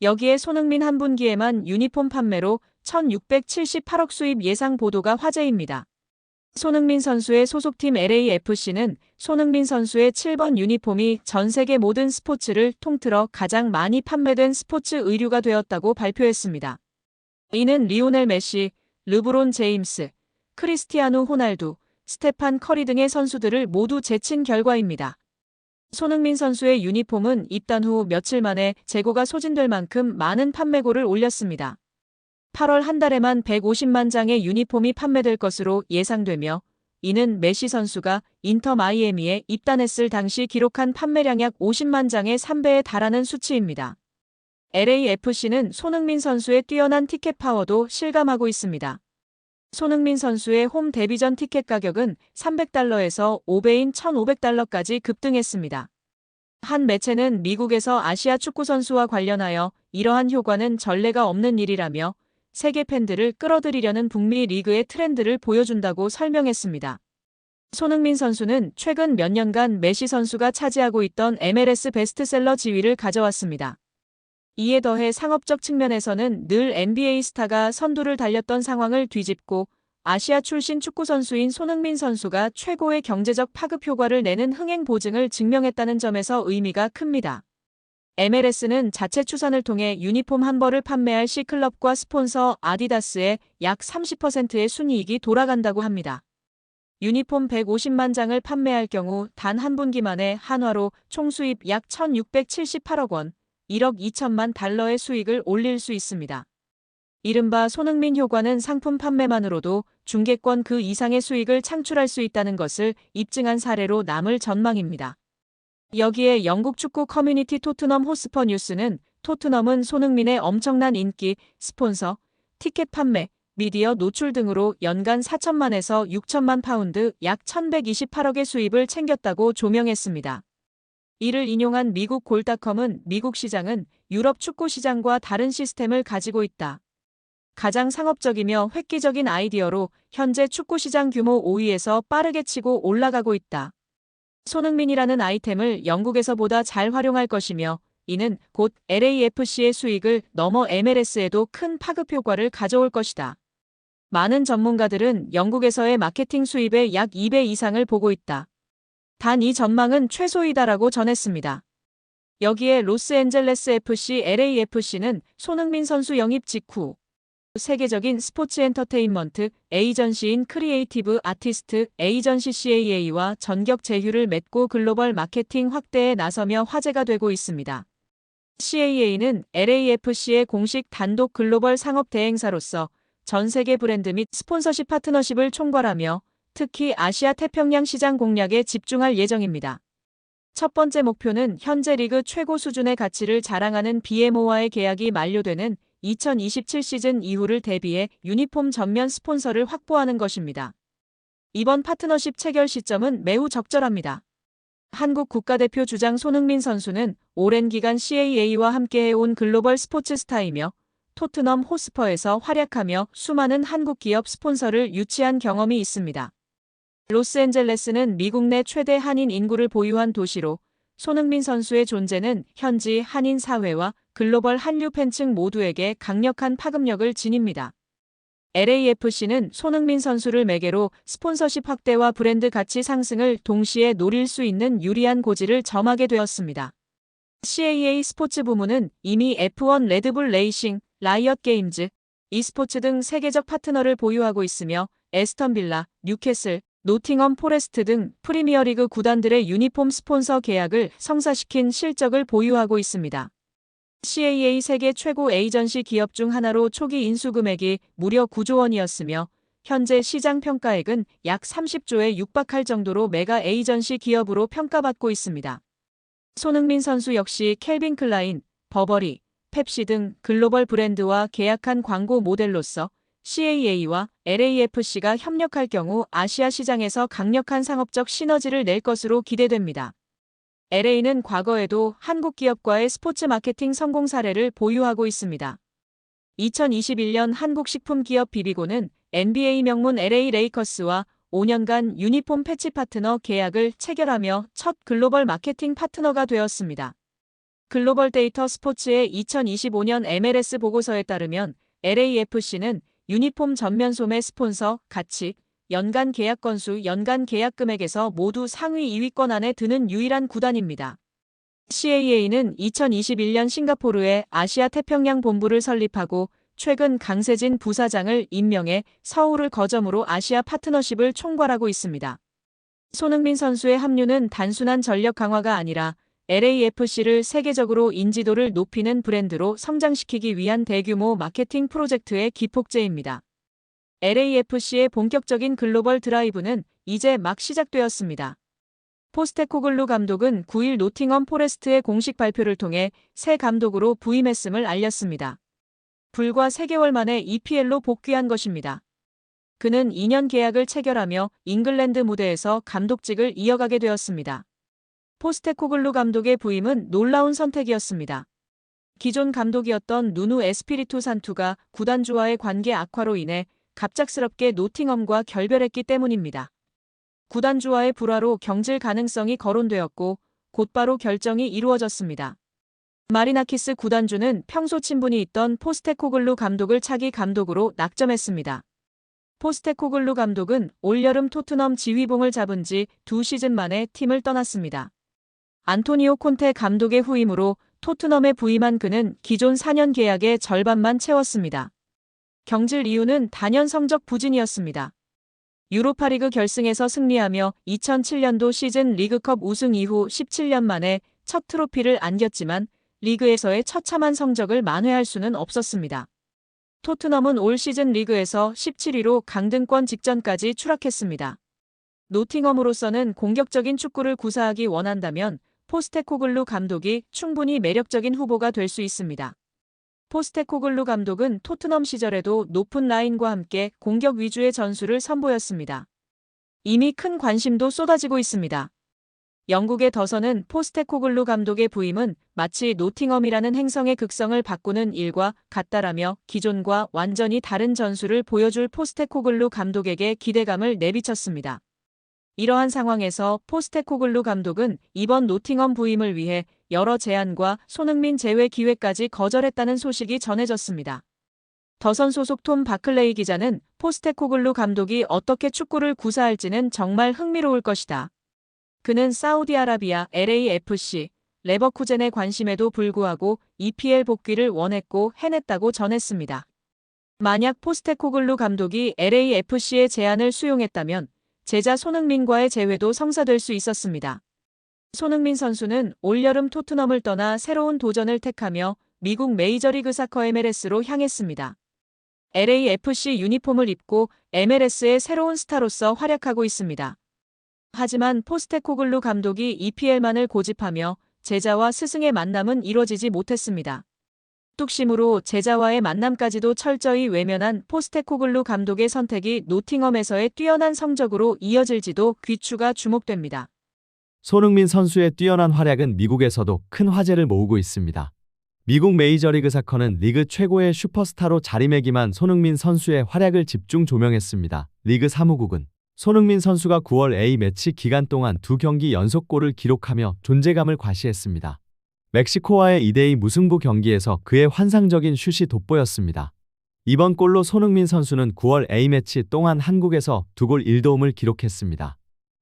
여기에 손흥민 한 분기에만 유니폼 판매로 1,678억 수입 예상 보도가 화제입니다. 손흥민 선수의 소속팀 LAFC는 손흥민 선수의 7번 유니폼이 전 세계 모든 스포츠를 통틀어 가장 많이 판매된 스포츠 의류가 되었다고 발표했습니다. 이는 리오넬 메시, 르브론 제임스, 크리스티아누 호날두, 스테판 커리 등의 선수들을 모두 제친 결과입니다. 손흥민 선수의 유니폼은 입단 후 며칠 만에 재고가 소진될 만큼 많은 판매고를 올렸습니다. 8월 한 달에만 150만 장의 유니폼이 판매될 것으로 예상되며 이는 메시 선수가 인터 마이애미에 입단했을 당시 기록한 판매량 약 50만 장의 3배에 달하는 수치입니다. LAFC는 손흥민 선수의 뛰어난 티켓 파워도 실감하고 있습니다. 손흥민 선수의 홈 데뷔전 티켓 가격은 $300에서 5배인 $1,500까지 급등했습니다. 한 매체는 미국에서 아시아 축구 선수와 관련하여 이러한 효과는 전례가 없는 일이라며 세계 팬들을 끌어들이려는 북미 리그의 트렌드를 보여준다고 설명했습니다. 손흥민 선수는 최근 몇 년간 메시 선수가 차지하고 있던 MLS 베스트셀러 지위를 가져왔습니다. 이에 더해 상업적 측면에서는 늘 NBA 스타가 선두를 달렸던 상황을 뒤집고 아시아 출신 축구 선수인 손흥민 선수가 최고의 경제적 파급 효과를 내는 흥행 보증을 증명했다는 점에서 의미가 큽니다. MLS는 자체 추산을 통해 유니폼 한 벌을 판매할 C클럽과 스폰서 아디다스에 약 30%의 순이익이 돌아간다고 합니다. 유니폼 150만 장을 판매할 경우 단 한 분기만에 한화로 총 수입 약 1,678억 원, 1억 2천만 달러의 수익을 올릴 수 있습니다. 이른바 손흥민 효과는 상품 판매만으로도 중계권 그 이상의 수익을 창출할 수 있다는 것을 입증한 사례로 남을 전망입니다. 여기에 영국 축구 커뮤니티 토트넘 호스퍼 뉴스는 토트넘은 손흥민의 엄청난 인기, 스폰서, 티켓 판매, 미디어 노출 등으로 연간 4천만에서 6천만 파운드 약 1,128억의 수입을 챙겼다고 조명했습니다. 이를 인용한 미국 골닷컴은 미국 시장은 유럽 축구 시장과 다른 시스템을 가지고 있다. 가장 상업적이며 획기적인 아이디어로 현재 축구 시장 규모 5위에서 빠르게 치고 올라가고 있다. 손흥민이라는 아이템을 영국에서보다 잘 활용할 것이며 이는 곧 LAFC의 수익을 넘어 MLS에도 큰 파급 효과를 가져올 것이다. 많은 전문가들은 영국에서의 마케팅 수입의 약 2배 이상을 보고 있다. 단 이 전망은 최소이다라고 전했습니다. 여기에 로스앤젤레스 FC LAFC는 손흥민 선수 영입 직후 세계적인 스포츠 엔터테인먼트 에이전시인 크리에이티브 아티스트 에이전시 CAA와 전격 제휴를 맺고 글로벌 마케팅 확대에 나서며 화제가 되고 있습니다. CAA는 LAFC의 공식 단독 글로벌 상업 대행사로서 전 세계 브랜드 및 스폰서십 파트너십을 총괄하며 특히 아시아 태평양 시장 공략에 집중할 예정입니다. 첫 번째 목표는 현재 리그 최고 수준의 가치를 자랑하는 BMO와의 계약이 만료되는 2027 시즌 이후를 대비해 유니폼 전면 스폰서를 확보하는 것입니다. 이번 파트너십 체결 시점은 매우 적절합니다. 한국 국가대표 주장 손흥민 선수는 오랜 기간 CAA와 함께해온 글로벌 스포츠 스타이며 토트넘 호스퍼에서 활약하며 수많은 한국 기업 스폰서를 유치한 경험이 있습니다. 로스앤젤레스는 미국 내 최대 한인 인구를 보유한 도시로 손흥민 선수의 존재는 현지 한인 사회와 글로벌 한류 팬층 모두에게 강력한 파급력을 지닙니다. LAFC는 손흥민 선수를 매개로 스폰서십 확대와 브랜드 가치 상승을 동시에 노릴 수 있는 유리한 고지를 점하게 되었습니다. CAA 스포츠 부문은 이미 F1 레드불 레이싱, 라이엇 게임즈, e스포츠 등 세계적 파트너를 보유하고 있으며 에스턴 빌라, 뉴캐슬, 노팅엄 포레스트 등 프리미어리그 구단들의 유니폼 스폰서 계약을 성사시킨 실적을 보유하고 있습니다. CAA 세계 최고 에이전시 기업 중 하나로 초기 인수 금액이 무려 9조 원이었으며 현재 시장 평가액은 약 30조에 육박할 정도로 메가 에이전시 기업으로 평가받고 있습니다. 손흥민 선수 역시 캘빈 클라인, 버버리, 펩시 등 글로벌 브랜드와 계약한 광고 모델로서 CAA와 LAFC가 협력할 경우 아시아 시장에서 강력한 상업적 시너지를 낼 것으로 기대됩니다. LA는 과거에도 한국 기업과의 스포츠 마케팅 성공 사례를 보유하고 있습니다. 2021년 한국 식품 기업 비비고는 NBA 명문 LA 레이커스와 5년간 유니폼 패치 파트너 계약을 체결하며 첫 글로벌 마케팅 파트너가 되었습니다. 글로벌 데이터 스포츠의 2025년 MLS 보고서에 따르면 LAFC는 유니폼 전면 소매 스폰서, 가치, 연간 계약 건수, 연간 계약 금액에서 모두 상위 2위권 안에 드는 유일한 구단입니다. CAA는 2021년 싱가포르에 아시아 태평양 본부를 설립하고 최근 강세진 부사장을 임명해 서울을 거점으로 아시아 파트너십을 총괄하고 있습니다. 손흥민 선수의 합류는 단순한 전력 강화가 아니라 LAFC를 세계적으로 인지도를 높이는 브랜드로 성장시키기 위한 대규모 마케팅 프로젝트의 기폭제입니다. LAFC의 본격적인 글로벌 드라이브는 이제 막 시작되었습니다. 포스테코글루 감독은 9일 노팅엄 포레스트의 공식 발표를 통해 새 감독으로 부임했음을 알렸습니다. 불과 3개월 만에 EPL로 복귀한 것입니다. 그는 2년 계약을 체결하며 잉글랜드 무대에서 감독직을 이어가게 되었습니다. 포스테코글루 감독의 부임은 놀라운 선택이었습니다. 기존 감독이었던 누누 에스피리투 산투가 구단주와의 관계 악화로 인해 갑작스럽게 노팅엄과 결별했기 때문입니다. 구단주와의 불화로 경질 가능성이 거론되었고 곧바로 결정이 이루어졌습니다. 마리나키스 구단주는 평소 친분이 있던 포스테코글루 감독을 차기 감독으로 낙점했습니다. 포스테코글루 감독은 올여름 토트넘 지휘봉을 잡은 지 2시즌 만에 팀을 떠났습니다. 안토니오 콘테 감독의 후임으로 토트넘에 부임한 그는 기존 4년 계약의 절반만 채웠습니다. 경질 이유는 단연 성적 부진이었습니다. 유로파리그 결승에서 승리하며 2007년도 시즌 리그컵 우승 이후 17년 만에 첫 트로피를 안겼지만 리그에서의 처참한 성적을 만회할 수는 없었습니다. 토트넘은 올 시즌 리그에서 17위로 강등권 직전까지 추락했습니다. 노팅엄으로서는 공격적인 축구를 구사하기 원한다면 포스테코글루 감독이 충분히 매력적인 후보가 될 수 있습니다. 포스테코글루 감독은 토트넘 시절에도 높은 라인과 함께 공격 위주의 전술을 선보였습니다. 이미 큰 관심도 쏟아지고 있습니다. 영국의 더선은 포스테코글루 감독의 부임은 마치 노팅엄이라는 행성의 극성을 바꾸는 일과 같다라며 기존과 완전히 다른 전술을 보여줄 포스테코글루 감독에게 기대감을 내비쳤습니다. 이러한 상황에서 포스테코글루 감독은 이번 노팅엄 부임을 위해 여러 제안과 손흥민 제외 기회까지 거절했다는 소식이 전해졌습니다. 더선 소속 톰 바클레이 기자는 포스테코글루 감독이 어떻게 축구를 구사할지는 정말 흥미로울 것이다. 그는 사우디아라비아 LAFC, 레버쿠젠의 관심에도 불구하고 EPL 복귀를 원했고 해냈다고 전했습니다. 만약 포스테코글루 감독이 LAFC의 제안을 수용했다면 제자 손흥민과의 재회도 성사될 수 있었습니다. 손흥민 선수는 올여름 토트넘을 떠나 새로운 도전을 택하며 미국 메이저리그 사커 MLS로 향했습니다. LAFC 유니폼을 입고 MLS의 새로운 스타로서 활약하고 있습니다. 하지만 포스테코글루 감독이 EPL만을 고집하며 제자와 스승의 만남은 이뤄지지 못했습니다. 뚝심으로 제자와의 만남까지도 철저히 외면한 포스테코글루 감독의 선택이 노팅엄에서의 뛰어난 성적으로 이어질지도 귀추가 주목됩니다. 손흥민 선수의 뛰어난 활약은 미국에서도 큰 화제를 모으고 있습니다. 미국 메이저리그 사커는 리그 최고의 슈퍼스타로 자리매김한 손흥민 선수의 활약을 집중 조명했습니다. 리그 사무국은 손흥민 선수가 9월 A매치 기간 동안 2경기 연속골을 기록하며 존재감을 과시했습니다. 멕시코와의 2대2 무승부 경기에서 그의 환상적인 슛이 돋보였습니다. 이번 골로 손흥민 선수는 9월 A매치 동안 한국에서 2골 1도움을 기록했습니다.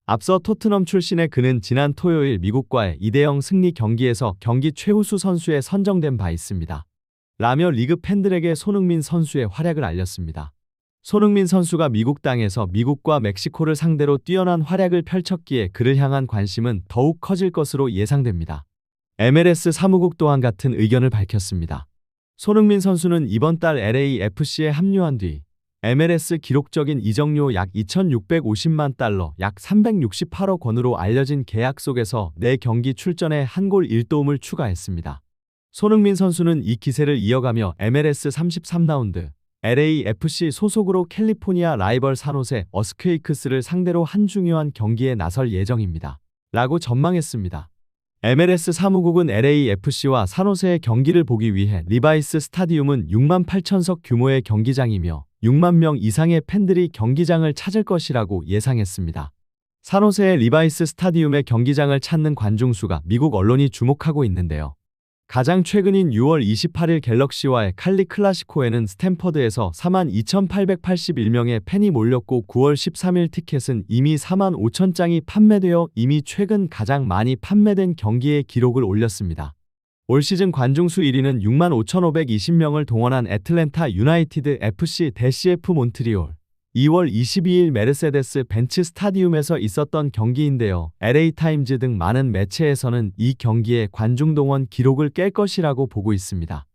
앞서 토트넘 출신의 그는 지난 토요일 미국과의 2대0 승리 경기에서 경기 최우수 선수에 선정된 바 있습니다. 라며 리그 팬들에게 손흥민 선수의 활약을 알렸습니다. 손흥민 선수가 미국 땅에서 미국과 멕시코를 상대로 뛰어난 활약을 펼쳤기에 그를 향한 관심은 더욱 커질 것으로 예상됩니다. MLS 사무국 또한 같은 의견을 밝혔습니다. 손흥민 선수는 이번 달 LAFC에 합류한 뒤 MLS 기록적인 이적료 약 2,650만 달러, 약 368억 원으로 알려진 계약 속에서 4경기 출전에 한 골 1도움을 추가했습니다. 손흥민 선수는 이 기세를 이어가며 MLS 33라운드 LAFC 소속으로 캘리포니아 라이벌 산호세 어스퀘이크스를 상대로 한 중요한 경기에 나설 예정입니다. 라고 전망했습니다. MLS 사무국은 LAFC와 산호세의 경기를 보기 위해 리바이스 스타디움은 6만 8천석 규모의 경기장이며 6만 명 이상의 팬들이 경기장을 찾을 것이라고 예상했습니다. 산호세의 리바이스 스타디움의 경기장을 찾는 관중 수가 미국 언론이 주목하고 있는데요. 가장 최근인 6월 28일 갤럭시와의 칼리 클라시코에는 스탠퍼드에서 42,881명의 팬이 몰렸고 9월 13일 티켓은 이미 45,000장이 판매되어 이미 최근 가장 많이 판매된 경기의 기록을 올렸습니다. 올 시즌 관중수 1위는 65,520명을 동원한 애틀랜타 유나이티드 FC-F 몬트리올. 2월 22일 메르세데스 벤츠 스타디움에서 있었던 경기인데요. LA타임즈 등 많은 매체에서는 이 경기의 관중 동원 기록을 깰 것이라고 보고 있습니다.